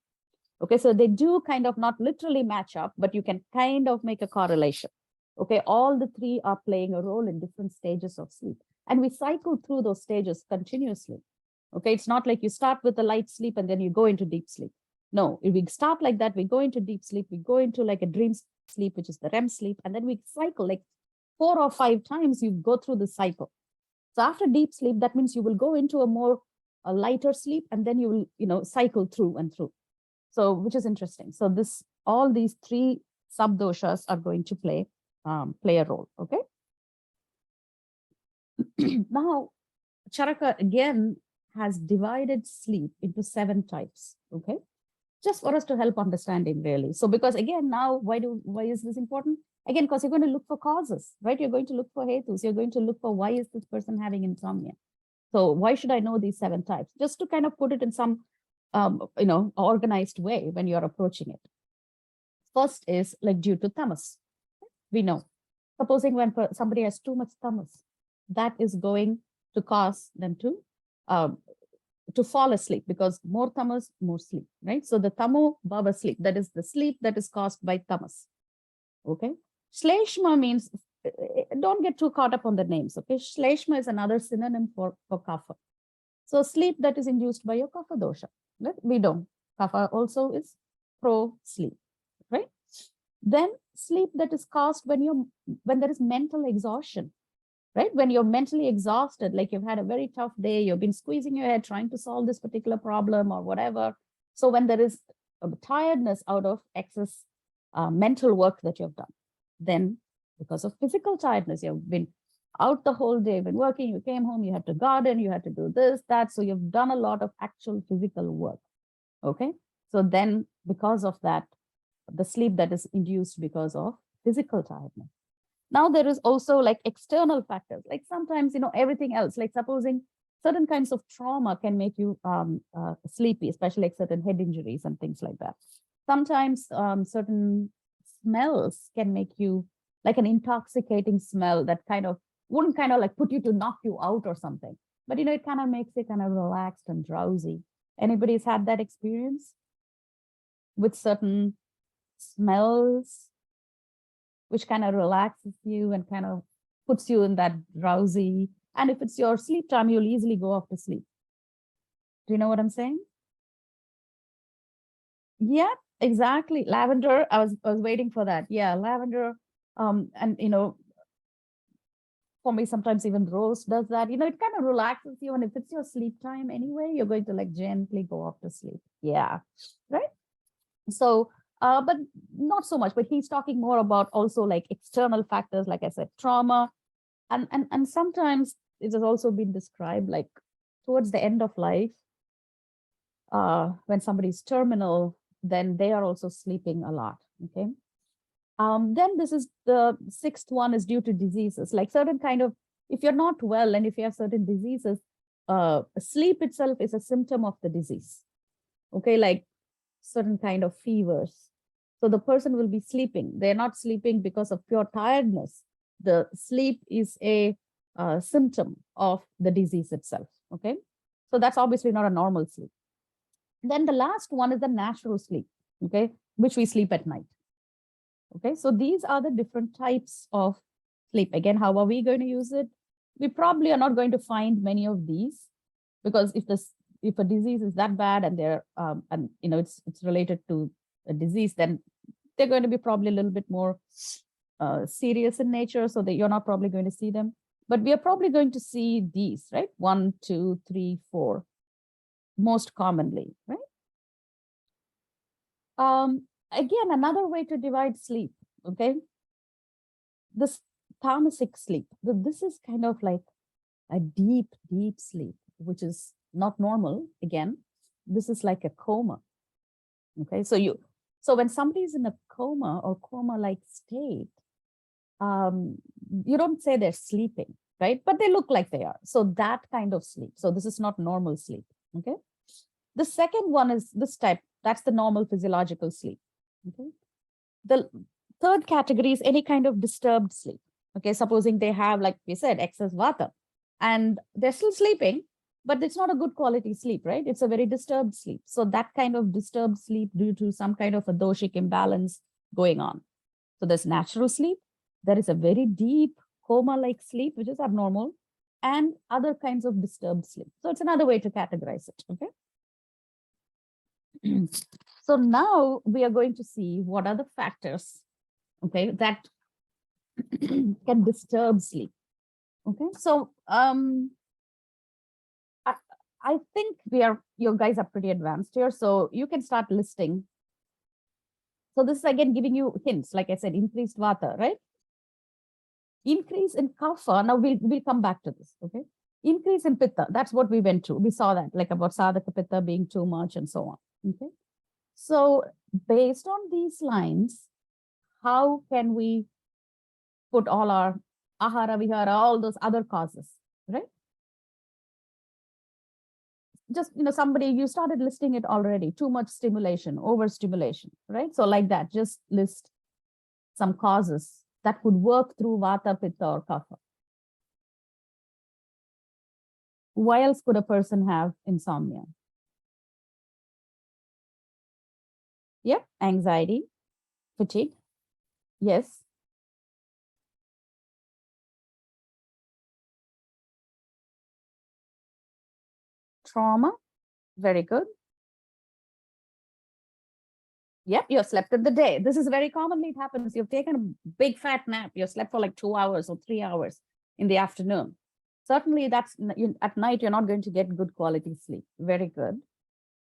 Okay, so they do kind of not literally match up, but you can kind of make a correlation. Okay, all the 3 are playing a role in different stages of sleep. And we cycle through those stages continuously. Okay, it's not like you start with a light sleep and then you go into deep sleep. No, if we start like that, we go into deep sleep, we go into like a dream sleep, which is the REM sleep, and then we cycle like 4 or 5 times, you go through the cycle. So after deep sleep, that means you will go into a lighter sleep, and then you will, cycle through and through. So, which is interesting. So all these 3 sub-doshas are going to play a role, okay? Now, Charaka again has divided sleep into 7 types. Okay, just for us to help understanding really. So because again, now why is this important? Again, because you're going to look for causes, right? You're going to look for hetus. You're going to look for why is this person having insomnia? So why should I know these 7 types? Just to kind of put it in some, organized way when you're approaching it. First is like due to tamas. We know, supposing when somebody has too much tamas, that is going to cause them to fall asleep, because more tamas, more sleep, right? So the tamo bhava sleep, that is the sleep that is caused by tamas. Okay. Shleshma means, don't get too caught up on the names. Okay. Shleshma is another synonym for kapha. So sleep that is induced by your kapha dosha. Right? We don't. Kapha also is pro sleep, right? Then sleep that is caused when there is mental exhaustion, right? When you're mentally exhausted, like you've had a very tough day, you've been squeezing your head trying to solve this particular problem or whatever. So when there is a tiredness out of excess mental work that you've done, then because of physical tiredness, you've been out the whole day, been working, you came home, you had to garden, you had to do this, that. So you've done a lot of actual physical work. Okay. So then because of that, the sleep that is induced because of physical tiredness. Now there is also like external factors, like sometimes, everything else, like supposing certain kinds of trauma can make you sleepy, especially like certain head injuries and things like that. Sometimes certain smells can make you like an intoxicating smell that wouldn't like put you to knock you out or something. But, it kind of makes you kind of relaxed and drowsy. Anybody's had that experience with certain smells, which kind of relaxes you and kind of puts you in that drowsy. And if it's your sleep time, you'll easily go off to sleep. Do you know what I'm saying? Yeah, exactly. Lavender. I was waiting for that. Yeah, lavender. And for me, sometimes even rose does that. It kind of relaxes you. And if it's your sleep time anyway, you're going to like gently go off to sleep. Yeah, right. So, but not so much. But he's talking more about also like external factors, like I said, trauma, and sometimes it has also been described like towards the end of life, when somebody's terminal, then they are also sleeping a lot. Okay. Then this is the 6th one is due to diseases, like certain kind of, if you're not well and if you have certain diseases, sleep itself is a symptom of the disease. Okay, like certain kind of fevers. So the person will be sleeping. They're not sleeping because of pure tiredness. The sleep is a symptom of the disease itself. Okay, so that's obviously not a normal sleep. Then the last one is the natural sleep. Okay, which we sleep at night. Okay, so these are the different types of sleep. Again, how are we going to use it? We probably are not going to find many of these, because if a disease is that bad and they're it's related to a disease, then they're going to be probably a little bit more serious in nature, so that you're not probably going to see them. But we are probably going to see these, right? 1, 2, 3, 4, most commonly, right? Again, another way to divide sleep, okay? This tamasic sleep, this is kind of like a deep, deep sleep, which is not normal. Again, this is like a coma. Okay, so when somebody's in a coma or coma-like state, you don't say they're sleeping, right? But they look like they are. So that kind of sleep. So this is not normal sleep. Okay. The second one is this type. That's the normal physiological sleep. Okay. The third category is any kind of disturbed sleep. Okay, supposing they have, like we said, excess vata, and they're still sleeping, but it's not a good quality sleep, right? It's a very disturbed sleep. So that kind of disturbed sleep due to some kind of a doshic imbalance going on. So there's natural sleep. There is a very deep coma-like sleep, which is abnormal, and other kinds of disturbed sleep. So it's another way to categorize it, okay? So now we are going to see what are the factors, okay, that can disturb sleep. Okay, so I think you guys are pretty advanced here, so you can start listing. So this is again giving you hints, like I said, increased vata, right? Increase in kapha. Now we'll come back to this. Okay, increase in pitta. That's what we went through. We saw that, like about sadhaka pitta being too much and so on. Okay. So based on these lines, how can we put all our ahara, vihara, all those other causes, right? Just, somebody, you started listing it already, too much stimulation, overstimulation, right? So like that, just list some causes that could work through vata, pitta, or kapha. Why else could a person have insomnia? Yep, anxiety, fatigue. Yes. Trauma. Very good. Yep, you slept in the day. This is very commonly it happens. You've taken a big fat nap. You slept for like 2 hours or 3 hours in the afternoon. Certainly that's at night, you're not going to get good quality sleep. Very good.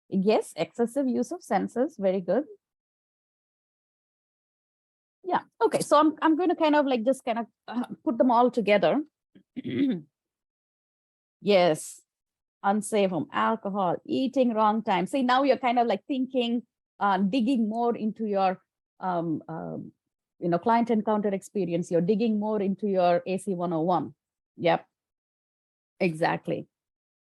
Yes, excessive use of senses. Very good. Yeah. Okay. So I'm going to kind of like just kind of put them all together. Yes. Unsafe home, alcohol, eating wrong time. See, now you're kind of like thinking, digging more into your, client encounter experience. You're digging more into your AC 101. Yep. Exactly.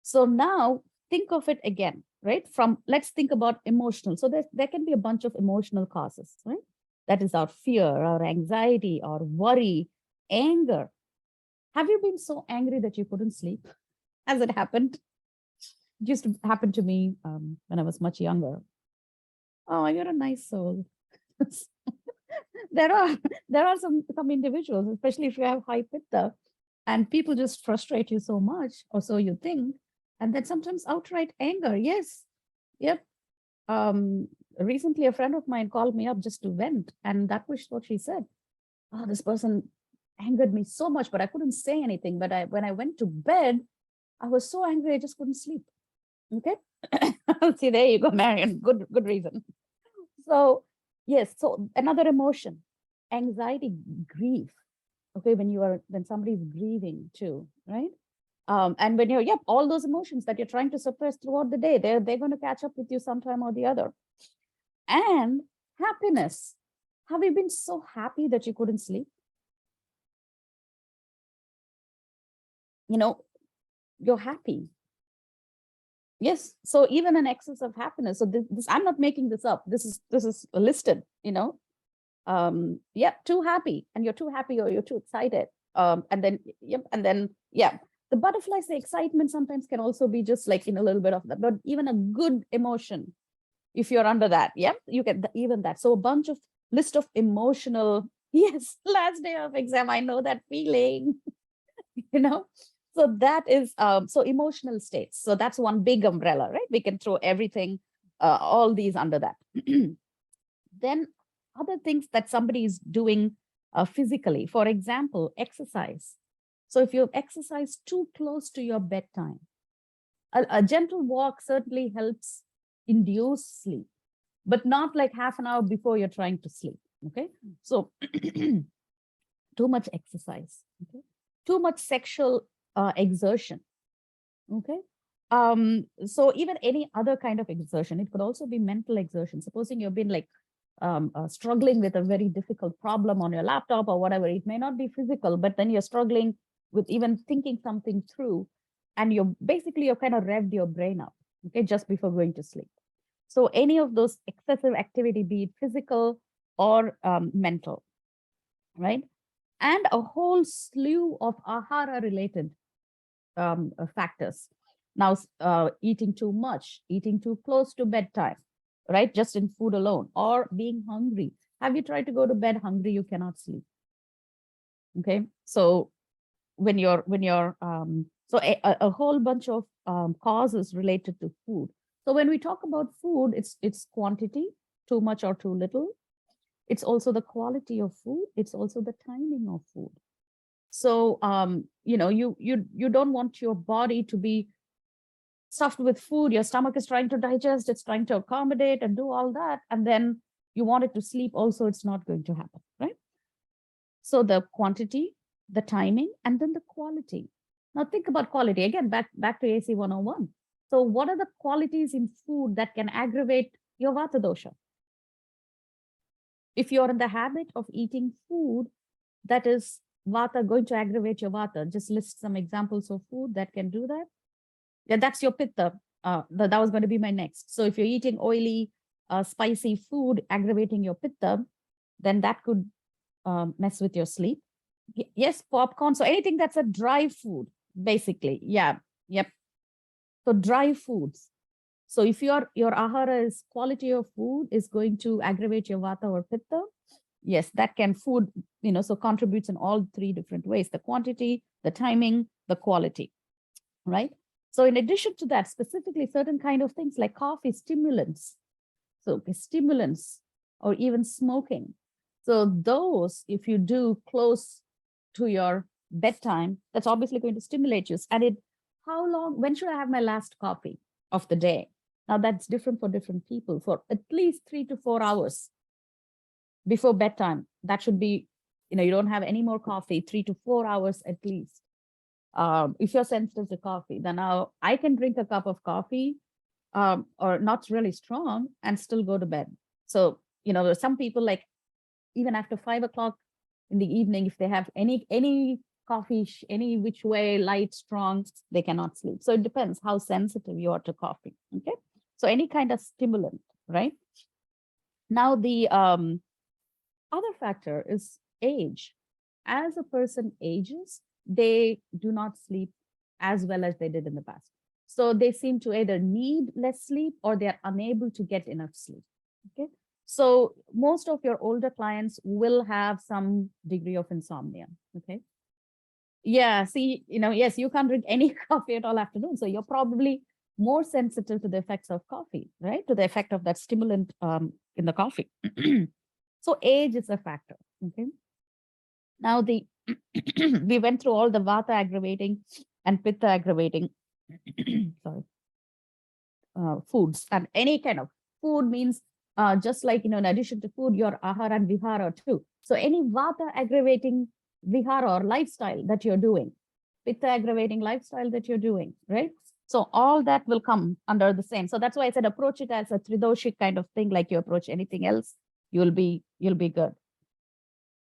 So now think of it again, right? Let's think about emotional. So there can be a bunch of emotional causes, right? That is our fear, our anxiety, our worry, anger. Have you been so angry that you couldn't sleep? Has it happened? It used to happen to me when I was much younger. Oh, you're a nice soul. there are some individuals, especially if you have high pitta, and people just frustrate you so much, or so you think, and then sometimes outright anger. Yes. Yep. Recently, a friend of mine called me up just to vent, and that was what she said. Oh, this person angered me so much, but I couldn't say anything. But when I went to bed, I was so angry, I just couldn't sleep. Okay. See, there you go, Marion. Good reason. So yes, so another emotion, anxiety, grief. Okay, when somebody's grieving too, right? And when you're, all those emotions that you're trying to suppress throughout the day, they're going to catch up with you sometime or the other. And happiness. Have you been so happy that you couldn't sleep? You're happy. Yes. So even an excess of happiness. So this I'm not making this up. This is listed, too happy, and you're too happy or you're too excited. And then the butterflies, the excitement sometimes can also be just like in a little bit of that, but even a good emotion, if you're under that, you get even that. So a bunch of list of emotional, yes, last day of exam, I know that feeling, So that is, so emotional states. So that's one big umbrella, right? We can throw everything, all these under that. Then other things that somebody is doing physically, for example, exercise. So if you exercise too close to your bedtime, a gentle walk certainly helps induce sleep, but not like half an hour before you're trying to sleep. Okay. So too much exercise, okay? Too much sexual exertion. Okay. So even any other kind of exertion, it could also be mental exertion. Supposing you've been like struggling with a very difficult problem on your laptop or whatever, it may not be physical, but then you're struggling with even thinking something through, and you're kind of revved your brain up, okay, just before going to sleep. So any of those excessive activity, be it physical or mental, right? And a whole slew of ahara related factors. Now, eating too much, eating too close to bedtime, right? Just in food alone, or being hungry. Have you tried to go to bed hungry? You cannot sleep. Okay, so when you're so a whole bunch of causes related to food. So when we talk about food, it's quantity, too much or too little. It's also the quality of food. It's also the timing of food. So you don't want your body to be stuffed with food. Your stomach is trying to digest, it's trying to accommodate and do all that, and then you want it to sleep also. It's not going to happen, right? So the quantity, the timing, and then the quality. Now think about quality. Again, back to AC 101. So what are the qualities in food that can aggravate your Vata dosha? If you're in the habit of eating food that is Vata, going to aggravate your Vata, just list some examples of food that can do that. Yeah, that's your Pitta. That was going to be my next. So if you're eating oily, spicy food aggravating your Pitta, then that could mess with your sleep. Yes, popcorn. So anything that's a dry food, basically. Yeah, yep. So dry foods. So if your ahara is quality of food is going to aggravate your Vata or Pitta, yes, that can food, so contributes in all three different ways: the quantity, the timing, the quality, right? So in addition to that, specifically certain kind of things like coffee, stimulants. So stimulants or even smoking. So those, if you do close to your bedtime, that's obviously going to stimulate you. And how long, when should I have my last coffee of the day? Now that's different for different people. For at least 3 to 4 hours before bedtime, that should be, you don't have any more coffee, 3 to 4 hours at least. If you're sensitive to coffee, then now I can drink a cup of coffee or not really strong and still go to bed. So, there's some people like even after 5 o'clock in the evening, if they have any coffee, any which way, light, strong, they cannot sleep. So it depends how sensitive you are to coffee. Okay. So any kind of stimulant, right? Now the other factor is age. As a person ages, they do not sleep as well as they did in the past. So they seem to either need less sleep or they're unable to get enough sleep. Okay. So most of your older clients will have some degree of insomnia. Okay. Yeah. See, yes, you can't drink any coffee at all afternoon. So you're probably more sensitive to the effects of coffee, right? To the effect of that stimulant in the coffee. So age is a factor. Okay. Now we went through all the Vata aggravating and Pitta aggravating sorry, foods, and any kind of food means just like, in addition to food, your ahara and vihara too. So any Vata aggravating vihara or lifestyle that you're doing, Pitta aggravating lifestyle that you're doing, right? So all that will come under the same. So that's why I said approach it as a tridoshik kind of thing, like you approach anything else, you'll be good.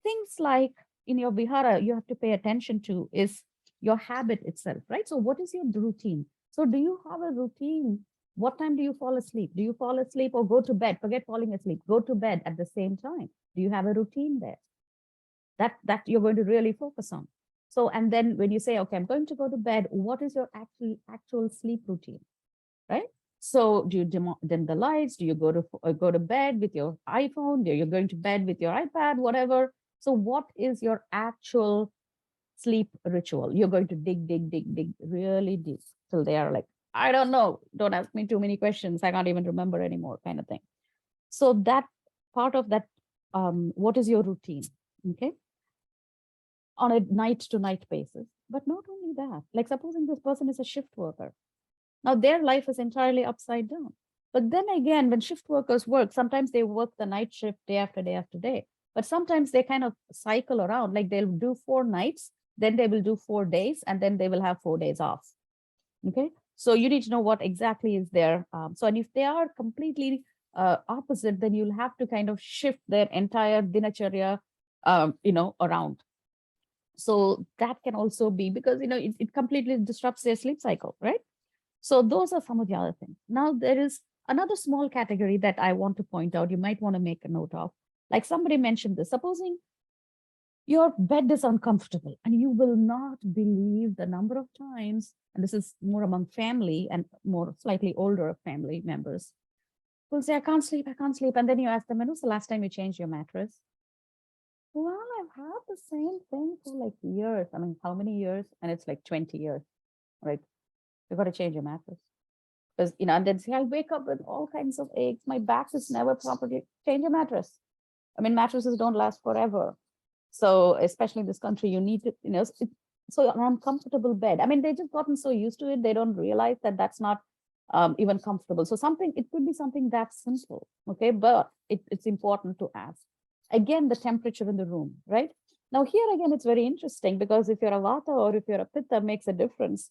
Things like in your vihara, you have to pay attention to is your habit itself, right? So what is your routine? So do you have a routine? What time do you fall asleep? Do you fall asleep or go to bed? Forget falling asleep. Go to bed at the same time. Do you have a routine there? That you're going to really focus on. So, and then when you say, okay, I'm going to go to bed, what is your actual sleep routine, right? So do you dim the lights? Do you go to bed with your iPhone? Do you going to bed with your iPad, whatever? So what is your actual sleep ritual? You're going to dig really deep till they are like, I don't know. Don't ask me too many questions. I can't even remember anymore, kind of thing. So that part of that, what is your routine? Okay. On a night to night basis. But not only that, like supposing this person is a shift worker. Now their life is entirely upside down. But then again, when shift workers work, sometimes they work the night shift day after day after day. But sometimes they kind of cycle around, like they'll do 4 nights, then they will do 4 days, and then they will have 4 days off. Okay. So you need to know what exactly is there. So, and if they are completely opposite, then you'll have to kind of shift their entire dinacharya, around. So that can also be because, it completely disrupts their sleep cycle, right? So those are some of the other things. Now there is another small category that I want to point out. You might want to make a note of. Like somebody mentioned this, supposing your bed is uncomfortable and you will not believe the number of times, and this is more among family and more slightly older family members, will say, I can't sleep. And then you ask them, when was the last time you changed your mattress? Well, I've had the same thing for like years. I mean, how many years? And it's like 20 years, right? You've got to change your mattress. Because, and then say, I'll wake up with all kinds of aches. My back is never properly. Change your mattress. I mean, mattresses don't last forever. So especially in this country, you need to, so an uncomfortable bed. I mean, they just gotten so used to it. They don't realize that that's not even comfortable. So it could be something that simple. Okay. But it's important to ask. Again, the temperature in the room, right? Now here again, it's very interesting because if you're a Vata or if you're a Pitta makes a difference.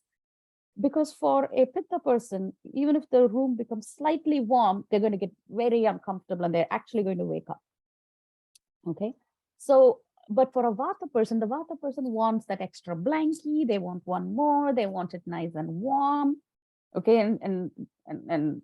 Because for a Pitta person, even if the room becomes slightly warm, they're going to get very uncomfortable and they're actually going to wake up. Okay. So, but for a Vata person, the Vata person wants that extra blankie. They want one more. They want it nice and warm. Okay. And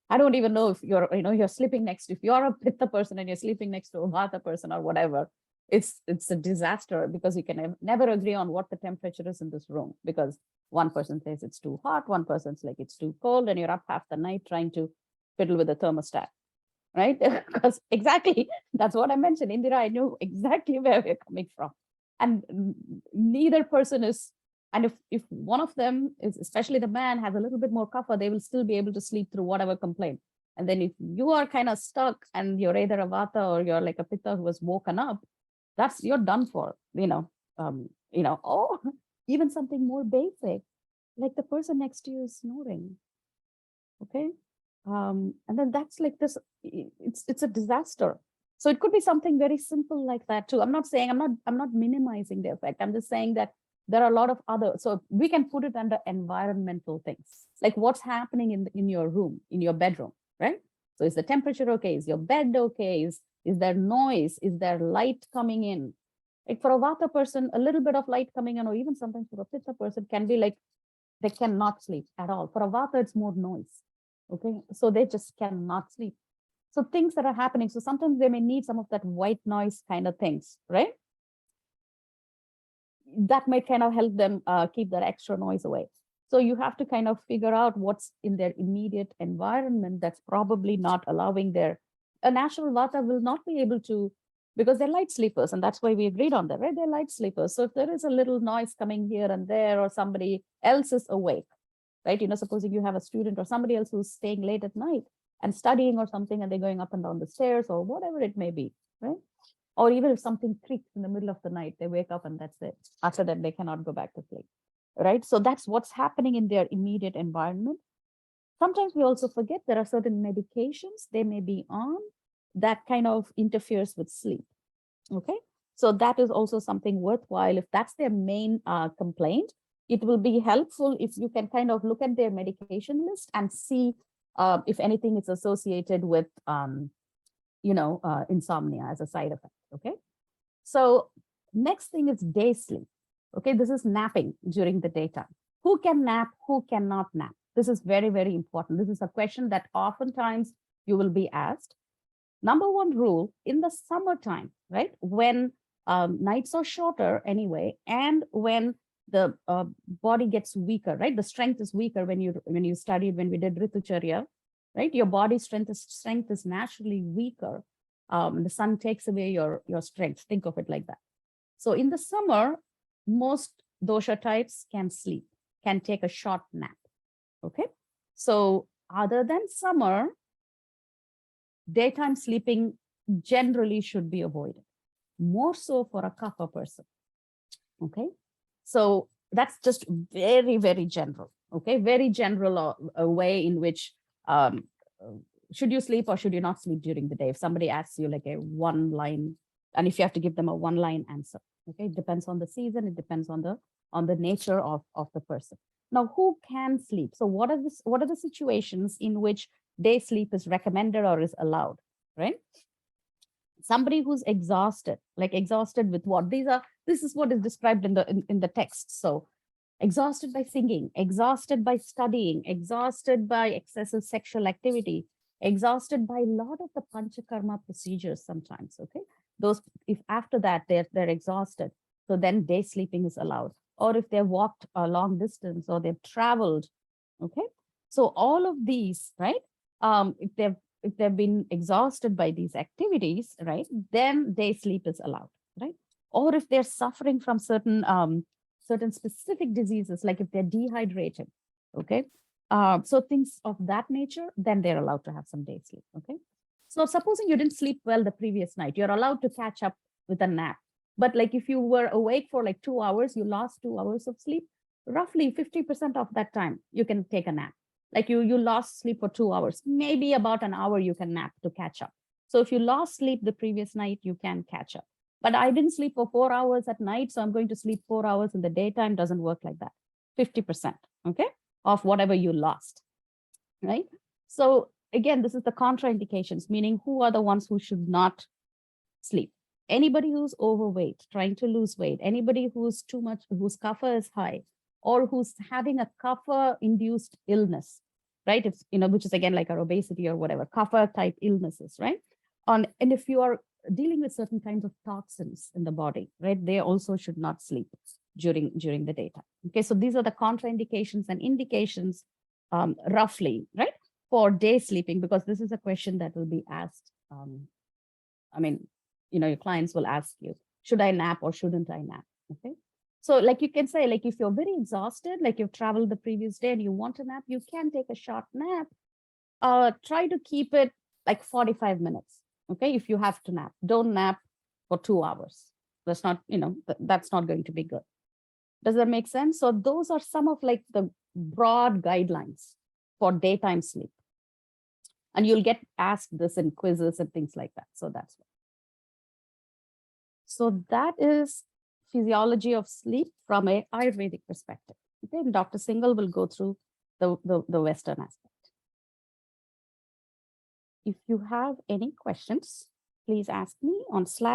I don't even know if you're sleeping next, if you're a Pitta person and you're sleeping next to a Vata person or whatever, it's a disaster because you can never agree on what the temperature is in this room because one person says it's too hot, one person's like it's too cold, and you're up half the night trying to fiddle with the thermostat, right? Because exactly, that's what I mentioned. Indira, I knew exactly where we're coming from. And neither person is, and if one of them is, especially the man, has a little bit more kapha, they will still be able to sleep through whatever complaint. And then if you are kind of stuck and you're either a Vata or you're like a Pitta who was woken up, you're done for, or even something more basic, like the person next to you is snoring. Okay. And then that's like this, it's a disaster. So it could be something very simple like that too. I'm not minimizing the effect. I'm just saying that there are a lot of other, so we can put it under environmental things, like what's happening in your room, in your bedroom, right? So is the temperature okay? Is your bed okay? Is there noise? Is there light coming in? Like for a Vata person, a little bit of light coming in, or even sometimes for a Pitta person can be like, they cannot sleep at all. For a Vata, it's more noise. Okay. So they just cannot sleep. So things that are happening. So sometimes they may need some of that white noise kind of things, right? That might kind of help them keep that extra noise away. So you have to kind of figure out what's in their immediate environment that's probably not allowing a natural Vata will not be able to, because they're light sleepers. And that's why we agreed on that, right? They're light sleepers. So if there is a little noise coming here and there, or somebody else is awake, right? Supposing you have a student or somebody else who's staying late at night and studying or something, and they're going up and down the stairs or whatever it may be, right? Or even if something creaks in the middle of the night, they wake up and that's it. After that, they cannot go back to sleep, right? So that's what's happening in their immediate environment. Sometimes we also forget there are certain medications they may be on that kind of interferes with sleep, okay? So that is also something worthwhile. If that's their main complaint, it will be helpful if you can kind of look at their medication list and see if anything is associated with insomnia as a side effect. Okay. So next thing is day sleep. Okay. This is napping during the daytime. Who can nap? Who cannot nap? This is very, very important. This is a question that oftentimes you will be asked. Number one rule in the summertime, right? When nights are shorter anyway, and when the body gets weaker, right? The strength is weaker when you studied, when we did Ritucharya, right? Your body strength is naturally weaker. The sun takes away your strength. Think of it like that. So in the summer, most dosha types can sleep, can take a short nap. Okay. So other than summer, daytime sleeping generally should be avoided, more so for a kapha person. Okay. So that's just very, very general. Okay. Very general a way in which should you sleep or should you not sleep during the day? If somebody asks you like a one line, and if you have to give them a one line answer, okay, it depends on the season, it depends on the nature of the person. Now, who can sleep? So what are the situations in which day sleep is recommended or is allowed, right? Somebody who's exhausted, like exhausted with what? This is what is described in the text. So exhausted by singing, exhausted by studying, exhausted by excessive sexual activity, exhausted by a lot of the panchakarma procedures sometimes, okay? Those, if after that they're exhausted, so then day sleeping is allowed. Or if they've walked a long distance or they've traveled, okay? So all of these, right? If they've been exhausted by these activities, right, then day sleep is allowed, right? Or if they're suffering from certain specific diseases, like if they're dehydrated, okay? So things of that nature, then they're allowed to have some day sleep, okay? So supposing you didn't sleep well the previous night, you're allowed to catch up with a nap. But like if you were awake for like 2 hours, you lost 2 hours of sleep, roughly 50% of that time, you can take a nap. Like you lost sleep for 2 hours, maybe about an hour you can nap to catch up. So if you lost sleep the previous night, you can catch up. But I didn't sleep for 4 hours at night, so I'm going to sleep 4 hours in the daytime. Doesn't work like that. 50%, okay, of whatever you lost, right? So again, this is the contraindications, meaning who are the ones who should not sleep? Anybody who's overweight, trying to lose weight, anybody who's too much, whose kapha is high, or who's having a kapha-induced illness, right? If, which is again like our obesity or whatever, kapha-type illnesses, right? And if you are dealing with certain kinds of toxins in the body, right, they also should not sleep during the daytime. Okay, so these are the contraindications and indications, roughly, right, for day sleeping, because this is a question that will be asked. I mean, your clients will ask you, should I nap or shouldn't I nap? Okay. So like you can say, like if you're very exhausted, like you've traveled the previous day and you want to nap, you can take a short nap. Try to keep it like 45 minutes. Okay. If you have to nap, don't nap for 2 hours. That's not, that's not going to be good. Does that make sense? So those are some of like the broad guidelines for daytime sleep. And you'll get asked this in quizzes and things like that. So that's what. So that is physiology of sleep from an Ayurvedic perspective. Okay, and Dr. Singhal will go through the Western aspect. If you have any questions, please ask me on Slack.